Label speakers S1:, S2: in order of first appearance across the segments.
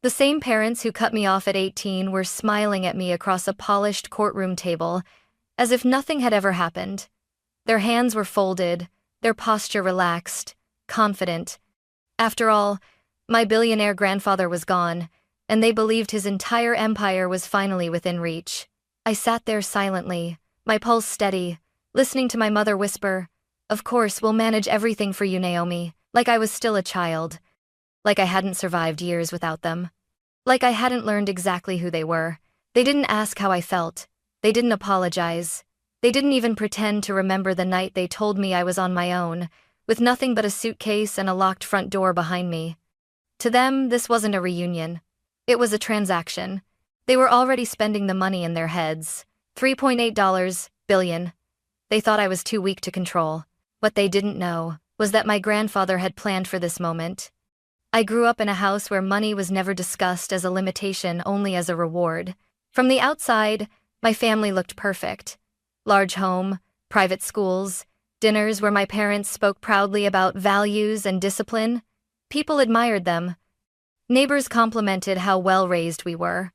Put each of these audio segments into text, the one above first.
S1: The same parents who cut me off at 18 were smiling at me across a polished courtroom table, as if nothing had ever happened. Their hands were folded, their posture relaxed, confident. After all, my billionaire grandfather was gone, and they believed his entire empire was finally within reach. I sat there silently, my pulse steady, listening to my mother whisper, "Of course, we'll manage everything for you, Naomi," like I was still a child. Like I hadn't survived years without them. Like I hadn't learned exactly who they were. They didn't ask how I felt. They didn't apologize. They didn't even pretend to remember the night they told me I was on my own, with nothing but a suitcase and a locked front door behind me. To them, this wasn't a reunion. It was a transaction. They were already spending the money in their heads. $3.8 billion. They thought I was too weak to control. What they didn't know was that my grandfather had planned for this moment. I grew up in a house where money was never discussed as a limitation, only as a reward. From the outside, my family looked perfect. Large home, private schools, dinners where my parents spoke proudly about values and discipline. People admired them. Neighbors complimented how well-raised we were.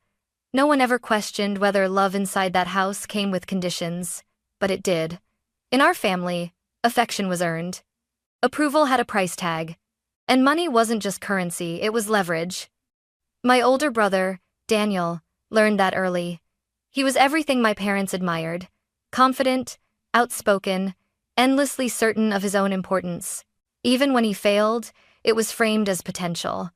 S1: No one ever questioned whether love inside that house came with conditions, but it did. In our family, affection was earned. Approval had a price tag. And money wasn't just currency, it was leverage. My older brother, Daniel, learned that early. He was everything my parents admired. Confident, outspoken, endlessly certain of his own importance. Even when he failed, it was framed as potential.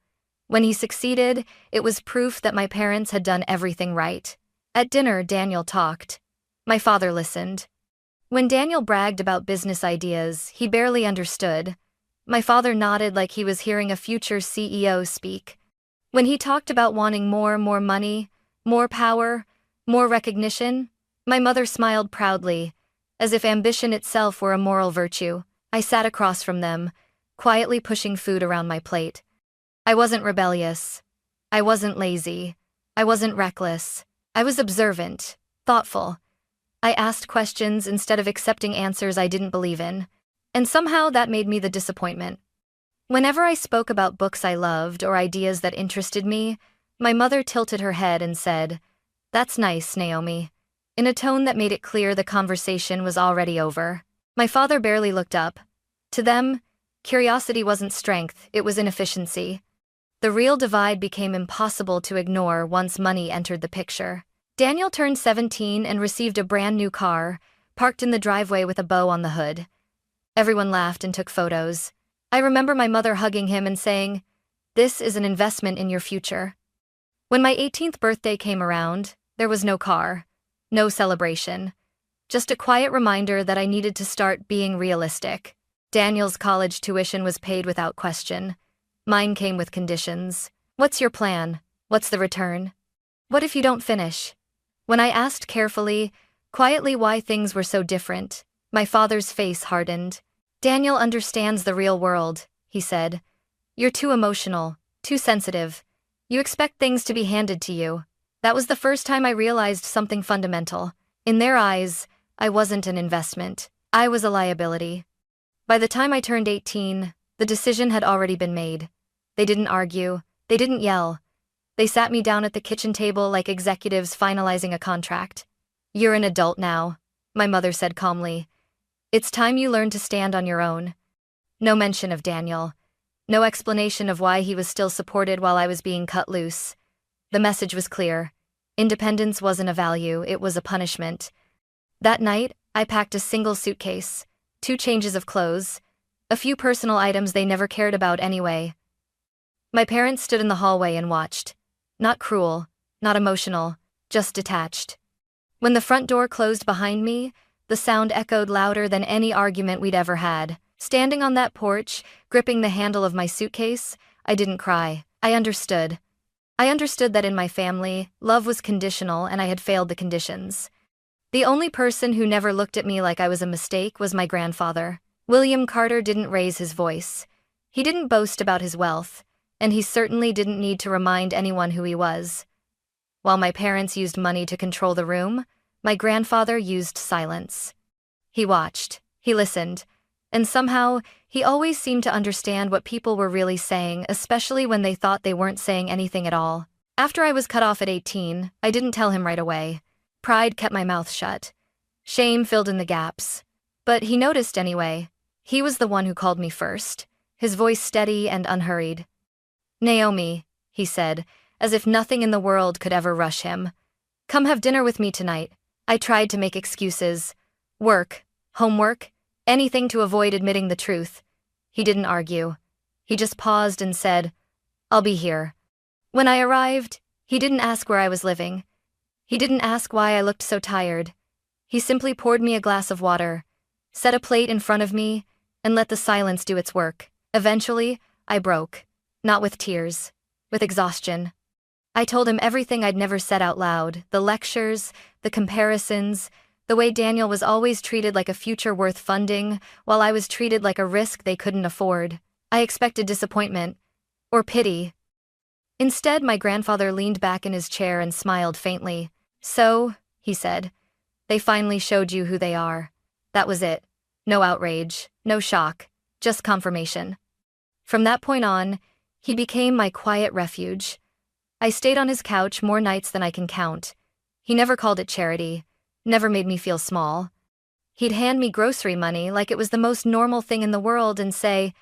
S1: When he succeeded, it was proof that my parents had done everything right. At dinner, Daniel talked. My father listened. When Daniel bragged about business ideas, he barely understood. My father nodded like he was hearing a future CEO speak. When he talked about wanting more money, more power, more recognition, my mother smiled proudly, as if ambition itself were a moral virtue. I sat across from them, quietly pushing food around my plate. I wasn't rebellious. I wasn't lazy. I wasn't reckless. I was observant, thoughtful. I asked questions instead of accepting answers I didn't believe in. And somehow that made me the disappointment. Whenever I spoke about books I loved or ideas that interested me, my mother tilted her head and said, "That's nice, Naomi," in a tone that made it clear the conversation was already over. My father barely looked up. To them, curiosity wasn't strength, it was inefficiency. The real divide became impossible to ignore once money entered the picture. Daniel turned 17 and received a brand new car, parked in the driveway with a bow on the hood. Everyone laughed and took photos. I remember my mother hugging him and saying, "This is an investment in your future." When my 18th birthday came around, there was no car, no celebration, just a quiet reminder that I needed to start being realistic. Daniel's college tuition was paid without question. Mine came with conditions. What's your plan? What's the return? What if you don't finish? When I asked carefully, quietly why things were so different, my father's face hardened. "Daniel understands the real world," he said. "You're too emotional, too sensitive. You expect things to be handed to you." That was the first time I realized something fundamental. In their eyes, I wasn't an investment. I was a liability. By the time I turned 18, the decision had already been made. They didn't argue. They didn't yell. They sat me down at the kitchen table like executives finalizing a contract. "You're an adult now," my mother said calmly. "It's time you learned to stand on your own." No mention of Daniel. No explanation of why he was still supported while I was being cut loose. The message was clear. Independence wasn't a value, it was a punishment. That night, I packed a single suitcase, 2 changes of clothes, a few personal items they never cared about anyway. My parents stood in the hallway and watched. Not cruel, not emotional, just detached. When the front door closed behind me, the sound echoed louder than any argument we'd ever had. Standing on that porch, gripping the handle of my suitcase, I didn't cry. I understood. I understood that in my family, love was conditional and I had failed the conditions. The only person who never looked at me like I was a mistake was my grandfather. William Carter didn't raise his voice. He didn't boast about his wealth, and he certainly didn't need to remind anyone who he was. While my parents used money to control the room, my grandfather used silence. He watched. He listened. And somehow, he always seemed to understand what people were really saying, especially when they thought they weren't saying anything at all. After I was cut off at 18, I didn't tell him right away. Pride kept my mouth shut. Shame filled in the gaps. But he noticed anyway. He was the one who called me first, his voice steady and unhurried. "Naomi," he said, as if nothing in the world could ever rush him. "Come have dinner with me tonight." I tried to make excuses. Work, homework, anything to avoid admitting the truth. He didn't argue. He just paused and said, "I'll be here." When I arrived, he didn't ask where I was living. He didn't ask why I looked so tired. He simply poured me a glass of water, set a plate in front of me, and let the silence do its work. Eventually, I broke. Not with tears, with exhaustion. I told him everything I'd never said out loud, the lectures, the comparisons, the way Daniel was always treated like a future worth funding, while I was treated like a risk they couldn't afford. I expected disappointment, or pity. Instead, my grandfather leaned back in his chair and smiled faintly. "So," he said, "they finally showed you who they are." That was it. No outrage, no shock, just confirmation. From that point on, he became my quiet refuge. I stayed on his couch more nights than I can count. He never called it charity, never made me feel small. He'd hand me grocery money like it was the most normal thing in the world and say,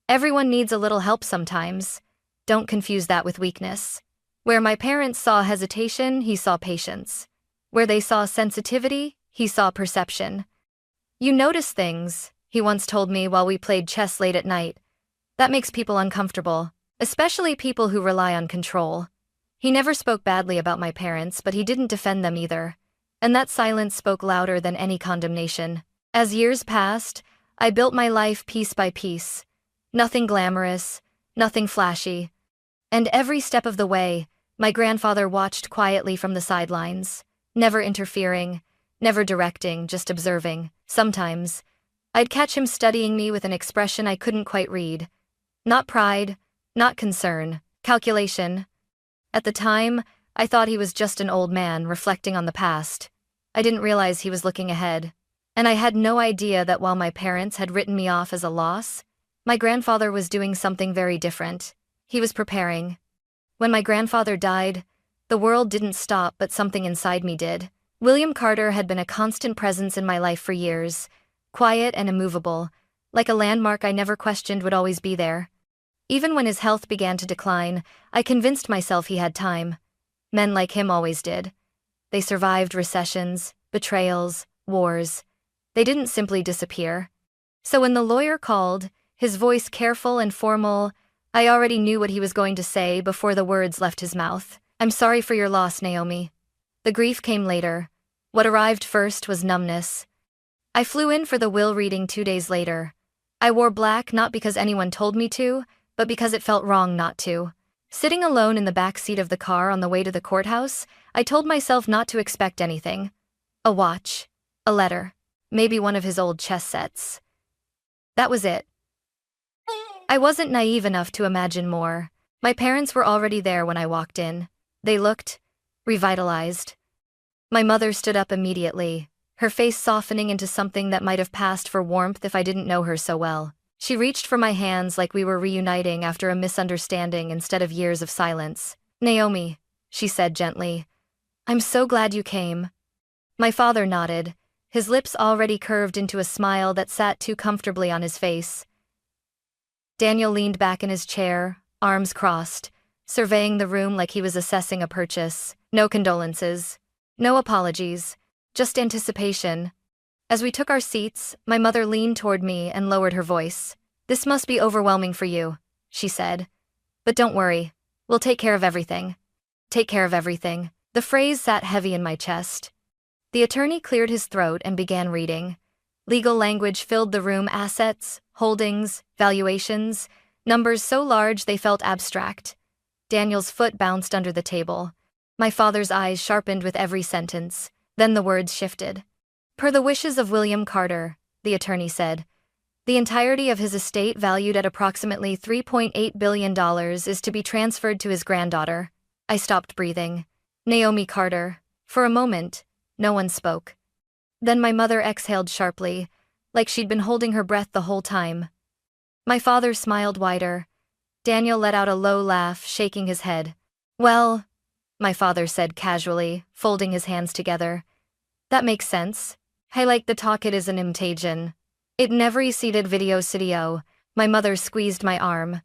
S1: "Everyone needs a little help sometimes. Don't confuse that with weakness." Where my parents saw hesitation, he saw patience. Where they saw sensitivity, he saw perception. "You notice things," he once told me while we played chess late at night. "That makes people uncomfortable, especially people who rely on control." He never spoke badly about my parents, but he didn't defend them either. And that silence spoke louder than any condemnation. As years passed, I built my life piece by piece. Nothing glamorous, nothing flashy. And every step of the way, my grandfather watched quietly from the sidelines, never interfering, never directing, just observing. Sometimes, I'd catch him studying me with an expression I couldn't quite read. Not pride, not concern, calculation. At the time, I thought he was just an old man reflecting on the past. I didn't realize he was looking ahead. And I had no idea that while my parents had written me off as a loss, my grandfather was doing something very different. He was preparing. When my grandfather died, the world didn't stop, but something inside me did. William Carter had been a constant presence in my life for years, quiet and immovable, like a landmark I never questioned would always be there. Even when his health began to decline, I convinced myself he had time. Men like him always did. They survived recessions, betrayals, wars. They didn't simply disappear. So when the lawyer called, his voice careful and formal, I already knew what he was going to say before the words left his mouth. "I'm sorry for your loss, Naomi." The grief came later. What arrived first was numbness. I flew in for the will reading 2 days later. I wore black not because anyone told me to, but because it felt wrong not to. Sitting alone in the back seat of the car on the way to the courthouse, I told myself not to expect anything. A watch, a letter, maybe one of his old chess sets. That was it. I wasn't naive enough to imagine more. My parents were already there when I walked in. They looked revitalized. My mother stood up immediately, her face softening into something that might have passed for warmth if I didn't know her so well. She reached for my hands like we were reuniting after a misunderstanding instead of years of silence. "Naomi," she said gently, "I'm so glad you came." My father nodded, his lips already curved into a smile that sat too comfortably on his face. Daniel leaned back in his chair, arms crossed, surveying the room like he was assessing a purchase. No condolences, no apologies, just anticipation. As we took our seats, my mother leaned toward me and lowered her voice. "This must be overwhelming for you," she said. "But don't worry, we'll take care of everything." Take care of everything. The phrase sat heavy in my chest. The attorney cleared his throat and began reading. Legal language filled the room: assets, holdings, valuations, numbers so large they felt abstract. Daniel's foot bounced under the table. My father's eyes sharpened with every sentence. Then the words shifted. "Per the wishes of William Carter," the attorney said, "the entirety of his estate, valued at approximately $3.8 billion, is to be transferred to his granddaughter." I stopped breathing. Naomi Carter. For a moment, no one spoke. Then my mother exhaled sharply, like she'd been holding her breath the whole time. My father smiled wider. Daniel let out a low laugh, shaking his head. "Well," my father said casually, folding his hands together. "That makes sense. I like the talk it is an imitation. It never seated video studio." My mother squeezed my arm.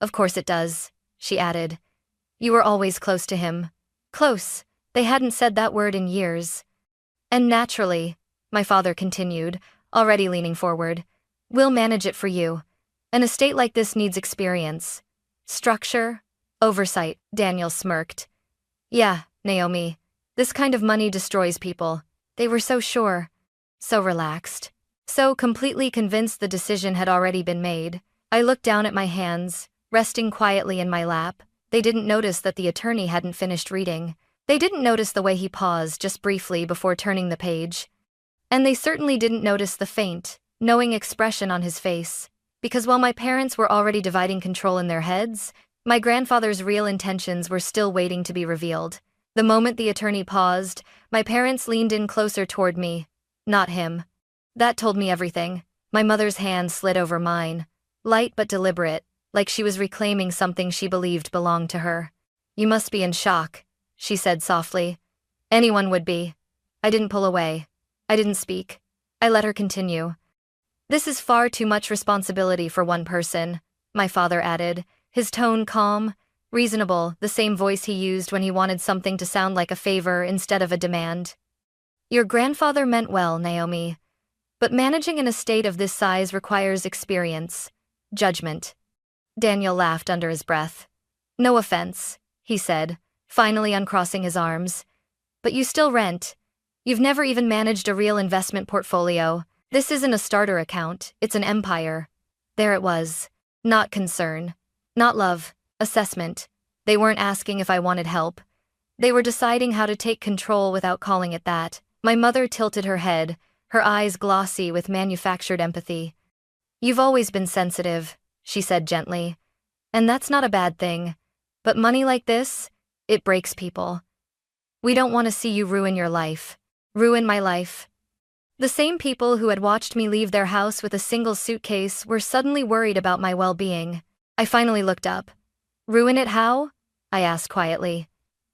S1: "Of course it does," she added. "You were always close to him." Close. They hadn't said that word in years. "And naturally," my father continued, already leaning forward, "we'll manage it for you. An estate like this needs experience. Structure, oversight." Daniel smirked. "Yeah, Naomi. This kind of money destroys people." They were so sure. So relaxed. So completely convinced the decision had already been made. I looked down at my hands, resting quietly in my lap. They didn't notice that the attorney hadn't finished reading. They didn't notice the way he paused just briefly before turning the page. And they certainly didn't notice the faint, knowing expression on his face. Because while my parents were already dividing control in their heads, my grandfather's real intentions were still waiting to be revealed. The moment the attorney paused, my parents leaned in closer toward me, not him. That told me everything. My mother's hand slid over mine, light but deliberate, like she was reclaiming something she believed belonged to her. "You must be in shock," she said softly. "Anyone would be." I didn't pull away. I didn't speak. I let her continue. "This is far too much responsibility for one person," my father added, his tone calm, reasonable, the same voice he used when he wanted something to sound like a favor instead of a demand. "Your grandfather meant well, Naomi. But managing an estate of this size requires experience, judgment." Daniel laughed under his breath. "No offense," he said, finally uncrossing his arms. "But you still rent. You've never even managed a real investment portfolio. This isn't a starter account, it's an empire." There it was. Not concern. Not love. Assessment. They weren't asking if I wanted help. They were deciding how to take control without calling it that. My mother tilted her head, her eyes glossy with manufactured empathy. "You've always been sensitive," she said gently. "And that's not a bad thing. But money like this, it breaks people. We don't want to see you ruin your life. Ruin my life." The same people who had watched me leave their house with a single suitcase were suddenly worried about my well-being. I finally looked up. "Ruin it how?" I asked quietly.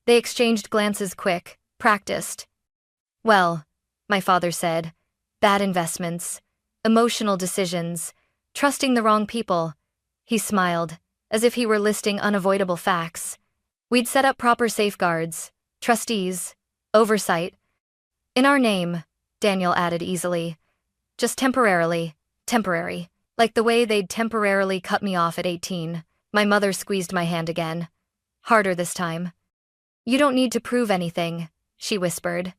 S1: They exchanged glances quick, practiced. "Well," my father said, "bad investments, emotional decisions, trusting the wrong people." He smiled, as if he were listing unavoidable facts. "We'd set up proper safeguards, trustees, oversight. In our name," Daniel added easily. "Just temporarily, temporary. Like the way they'd temporarily cut me off at 18. My mother squeezed my hand again. Harder this time. "You don't need to prove anything," she whispered.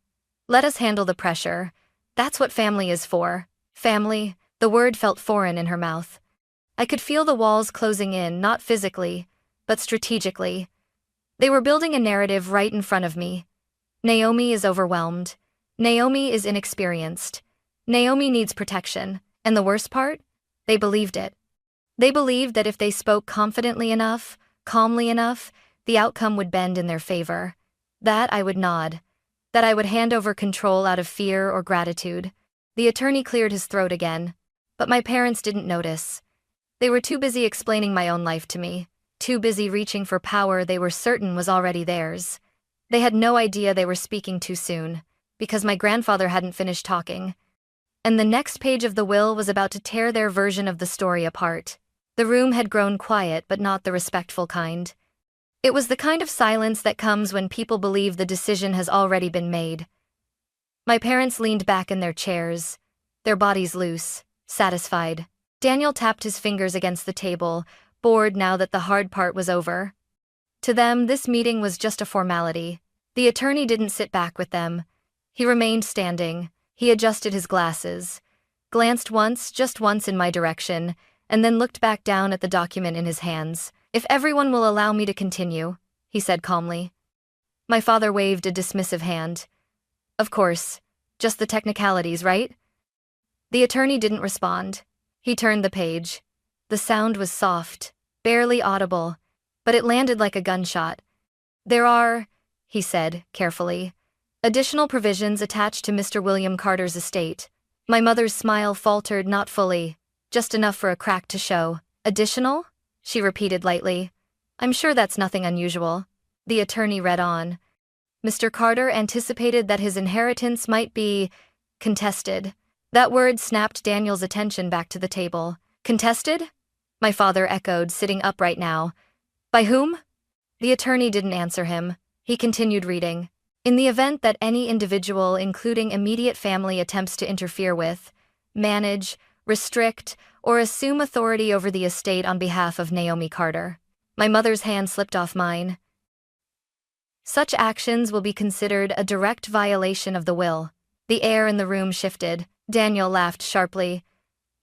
S1: "Let us handle the pressure. That's what family is for." Family, the word felt foreign in her mouth. I could feel the walls closing in, not physically, but strategically. They were building a narrative right in front of me. Naomi is overwhelmed. Naomi is inexperienced. Naomi needs protection. And the worst part? They believed it. They believed that if they spoke confidently enough, calmly enough, the outcome would bend in their favor. That I would nod. That I would hand over control out of fear or gratitude. The attorney cleared his throat again. But my parents didn't notice. They were too busy explaining my own life to me. Too busy reaching for power they were certain was already theirs. They had no idea they were speaking too soon, because my grandfather hadn't finished talking. And the next page of the will was about to tear their version of the story apart. The room had grown quiet, but not the respectful kind. It was the kind of silence that comes when people believe the decision has already been made. My parents leaned back in their chairs, their bodies loose, satisfied. Daniel tapped his fingers against the table, bored now that the hard part was over. To them, this meeting was just a formality. The attorney didn't sit back with them. He remained standing. He adjusted his glasses, glanced once, just once in my direction, and then looked back down at the document in his hands. "If everyone will allow me to continue," he said calmly. My father waved a dismissive hand. "Of course, just the technicalities, right?" The attorney didn't respond. He turned the page. The sound was soft, barely audible, but it landed like a gunshot. "There are," he said, carefully, "additional provisions attached to Mr. William Carter's estate, My mother's smile faltered, not fully, just enough for a crack to show. Additional? She repeated lightly. I'm sure that's nothing unusual. The attorney read on. Mr. Carter anticipated that his inheritance might be contested. That word snapped Daniel's attention back to the table. Contested? My father echoed, sitting upright now. By whom? The attorney didn't answer him. He continued reading. In the event that any individual, including immediate family, attempts to interfere with, manage, restrict, or assume authority over the estate on behalf of Naomi Carter. My mother's hand slipped off mine. Such actions will be considered a direct violation of the will. The air in the room shifted. Daniel laughed sharply.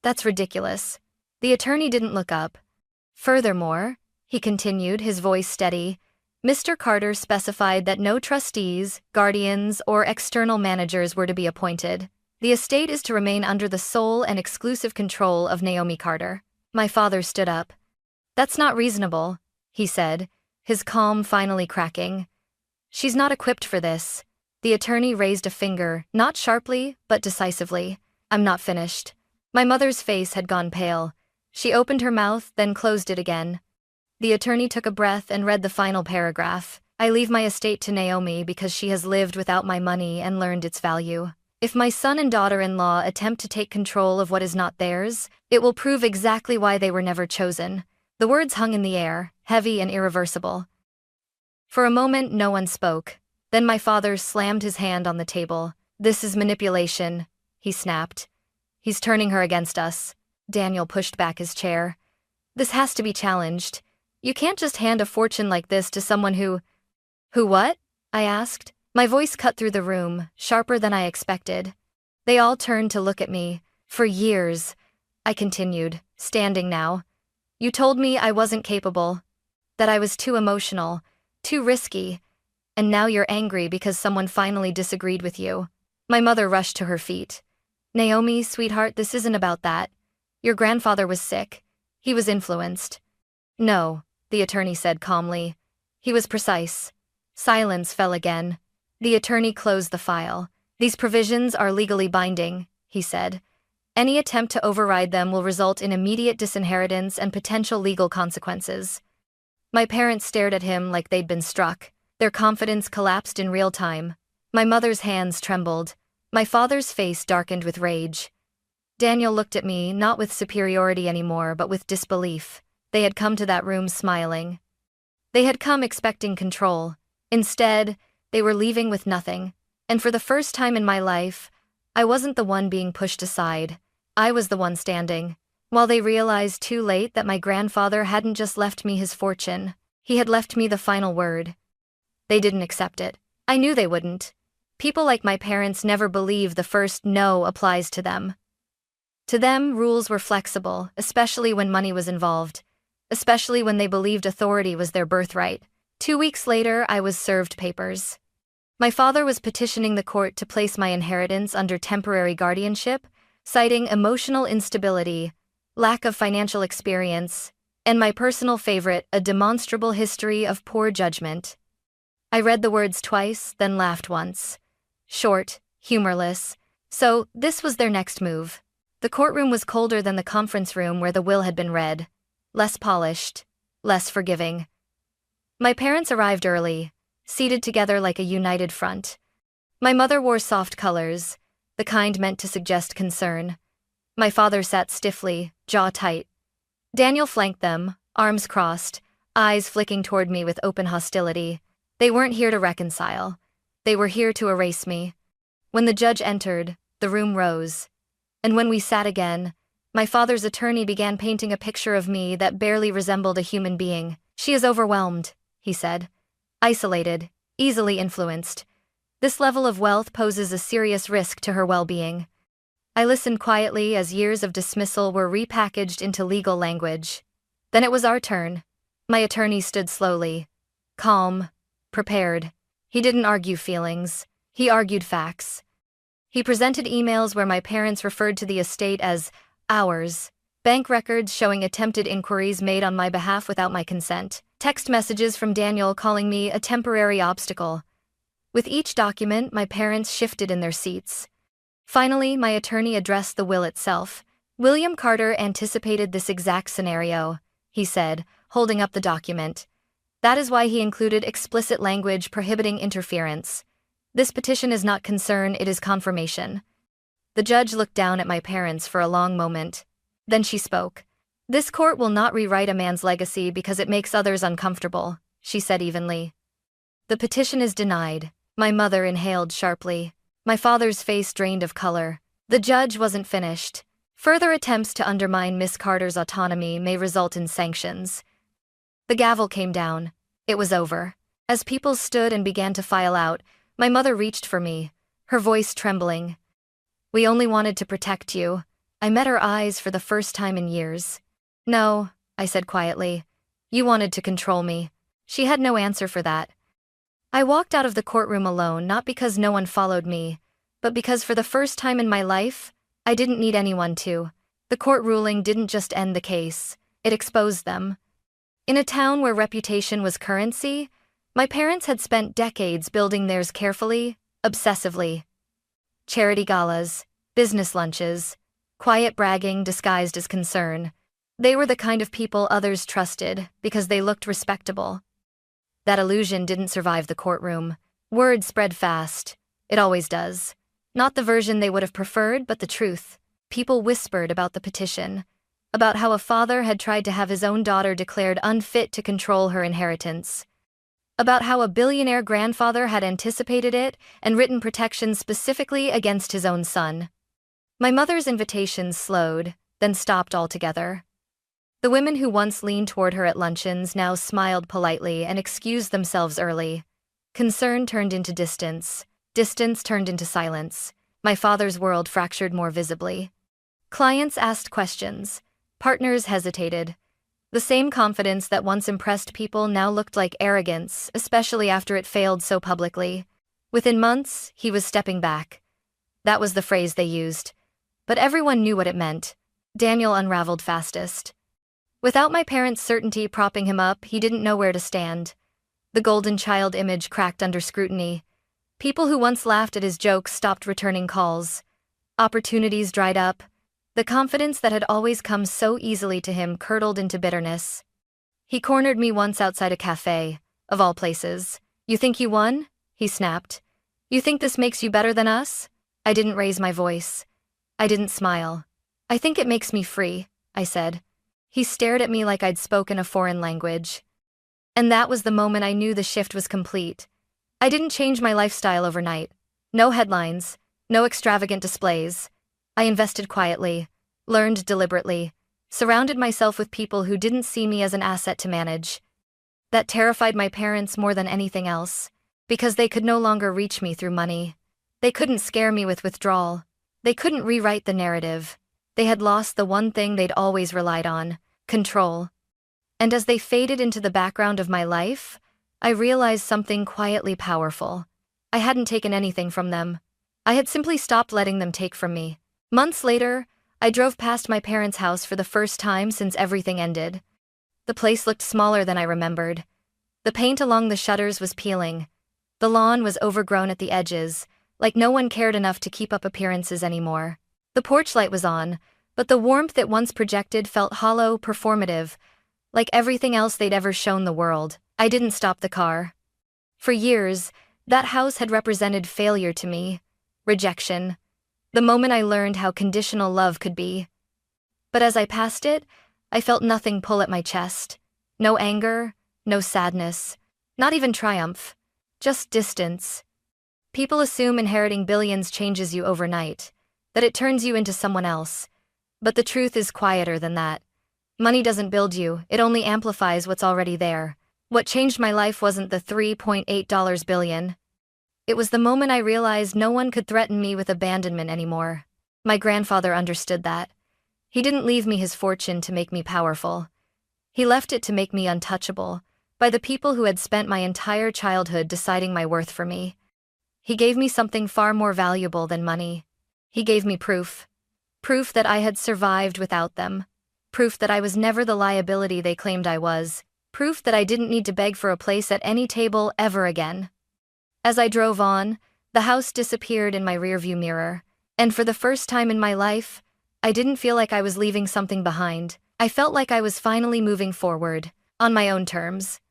S1: That's ridiculous. The attorney didn't look up. Furthermore, he continued, his voice steady, Mr. Carter specified that no trustees, guardians, or external managers were to be appointed. The estate is to remain under the sole and exclusive control of Naomi Carter. My father stood up. That's not reasonable, he said, his calm finally cracking. She's not equipped for this. The attorney raised a finger, not sharply, but decisively. I'm not finished. My mother's face had gone pale. She opened her mouth, then closed it again. The attorney took a breath and read the final paragraph. I leave my estate to Naomi because she has lived without my money and learned its value. If my son and daughter-in-law attempt to take control of what is not theirs, it will prove exactly why they were never chosen. The words hung in the air, heavy and irreversible. For a moment, no one spoke. Then my father slammed his hand on the table. This is manipulation, he snapped. He's turning her against us. Daniel pushed back his chair. This has to be challenged. You can't just hand a fortune like this to someone who... Who what? I asked. My voice cut through the room, sharper than I expected. They all turned to look at me. For years, I continued, standing now. You told me I wasn't capable, that I was too emotional, too risky, and now you're angry because someone finally disagreed with you. My mother rushed to her feet. Naomi, sweetheart, this isn't about that. Your grandfather was sick. He was influenced. No, the attorney said calmly. He was precise. Silence fell again. The attorney closed the file. These provisions are legally binding, he said. Any attempt to override them will result in immediate disinheritance and potential legal consequences. My parents stared at him like they'd been struck. Their confidence collapsed in real time. My mother's hands trembled. My father's face darkened with rage. Daniel looked at me, not with superiority anymore, but with disbelief. They had come to that room smiling. They had come expecting control. Instead, they were leaving with nothing. And for the first time in my life, I wasn't the one being pushed aside. I was the one standing. While they realized too late that my grandfather hadn't just left me his fortune, he had left me the final word. They didn't accept it. I knew they wouldn't. People like my parents never believe the first no applies to them. To them, rules were flexible, especially when money was involved. Especially when they believed authority was their birthright. 2 weeks later, I was served papers. My father was petitioning the court to place my inheritance under temporary guardianship, citing emotional instability, lack of financial experience, and my personal favorite, a demonstrable history of poor judgment. I read the words twice, then laughed once. Short, humorless. So, this was their next move. The courtroom was colder than the conference room where the will had been read. Less polished, less forgiving. My parents arrived early, seated together like a united front. My mother wore soft colors, the kind meant to suggest concern. My father sat stiffly, jaw tight. Daniel flanked them, arms crossed, eyes flicking toward me with open hostility. They weren't here to reconcile. They were here to erase me. When the judge entered, the room rose. And when we sat again, my father's attorney began painting a picture of me that barely resembled a human being. She is overwhelmed, he said. Isolated, easily influenced. This level of wealth poses a serious risk to her well-being. I listened quietly as years of dismissal were repackaged into legal language. Then it was our turn. My attorney stood slowly, calm, prepared. He didn't argue feelings. He argued facts. He presented emails where my parents referred to the estate as ours, bank records showing attempted inquiries made on my behalf without my consent, text messages from Daniel calling me a temporary obstacle. With each document, my parents shifted in their seats. Finally, my attorney addressed the will itself. William Carter anticipated this exact scenario, he said, holding up the document. That is why he included explicit language prohibiting interference. This petition is not concern, it is confirmation. The judge looked down at my parents for a long moment. Then she spoke. This court will not rewrite a man's legacy because it makes others uncomfortable, she said evenly. The petition is denied. My mother inhaled sharply. My father's face drained of color. The judge wasn't finished. Further attempts to undermine Miss Carter's autonomy may result in sanctions. The gavel came down. It was over. As people stood and began to file out, my mother reached for me, her voice trembling. We only wanted to protect you. I met her eyes for the first time in years. No, I said quietly. You wanted to control me. She had no answer for that. I walked out of the courtroom alone, not because no one followed me, but because for the first time in my life, I didn't need anyone to. The court ruling didn't just end the case, it exposed them. In a town where reputation was currency, my parents had spent decades building theirs carefully, obsessively. Charity galas, business lunches, quiet bragging disguised as concern. They were the kind of people others trusted because they looked respectable. That illusion didn't survive the courtroom. Word spread fast. It always does. Not the version they would have preferred, but the truth. People whispered about the petition, about how a father had tried to have his own daughter declared unfit to control her inheritance, about how a billionaire grandfather had anticipated it and written protections specifically against his own son. My mother's invitations slowed, then stopped altogether. The women who once leaned toward her at luncheons now smiled politely and excused themselves early. Concern turned into distance. Distance turned into silence. My father's world fractured more visibly. Clients asked questions. Partners hesitated. The same confidence that once impressed people now looked like arrogance, especially after it failed so publicly. Within months, he was stepping back. That was the phrase they used. But everyone knew what it meant. Daniel unraveled fastest. Without my parents' certainty propping him up, he didn't know where to stand. The golden child image cracked under scrutiny. People who once laughed at his jokes stopped returning calls. Opportunities dried up. The confidence that had always come so easily to him curdled into bitterness. He cornered me once outside a cafe, of all places. You think you won? He snapped. You think this makes you better than us? I didn't raise my voice. I didn't smile. I think it makes me free, I said. He stared at me like I'd spoken a foreign language. And that was the moment I knew the shift was complete. I didn't change my lifestyle overnight. No headlines, no extravagant displays. I invested quietly, learned deliberately, surrounded myself with people who didn't see me as an asset to manage. That terrified my parents more than anything else, because they could no longer reach me through money. They couldn't scare me with withdrawal. They couldn't rewrite the narrative. They had lost the one thing they'd always relied on: control. And as they faded into the background of my life, I realized something quietly powerful. I hadn't taken anything from them. I had simply stopped letting them take from me. Months later, I drove past my parents' house for the first time since everything ended. The place looked smaller than I remembered. The paint along the shutters was peeling. The lawn was overgrown at the edges, like no one cared enough to keep up appearances anymore. The porch light was on, but the warmth it once projected felt hollow, performative, like everything else they'd ever shown the world. I didn't stop the car. For years, that house had represented failure to me, rejection, the moment I learned how conditional love could be. But as I passed it, I felt nothing pull at my chest. No anger, no sadness, not even triumph, just distance. People assume inheriting billions changes you overnight, that it turns you into someone else. But the truth is quieter than that. Money doesn't build you, it only amplifies what's already there. What changed my life wasn't the $3.8 billion. It was the moment I realized no one could threaten me with abandonment anymore. My grandfather understood that. He didn't leave me his fortune to make me powerful. He left it to make me untouchable, by the people who had spent my entire childhood deciding my worth for me. He gave me something far more valuable than money. He gave me proof. Proof that I had survived without them. Proof that I was never the liability they claimed I was. Proof that I didn't need to beg for a place at any table ever again. As I drove on, the house disappeared in my rearview mirror. And for the first time in my life, I didn't feel like I was leaving something behind. I felt like I was finally moving forward, on my own terms.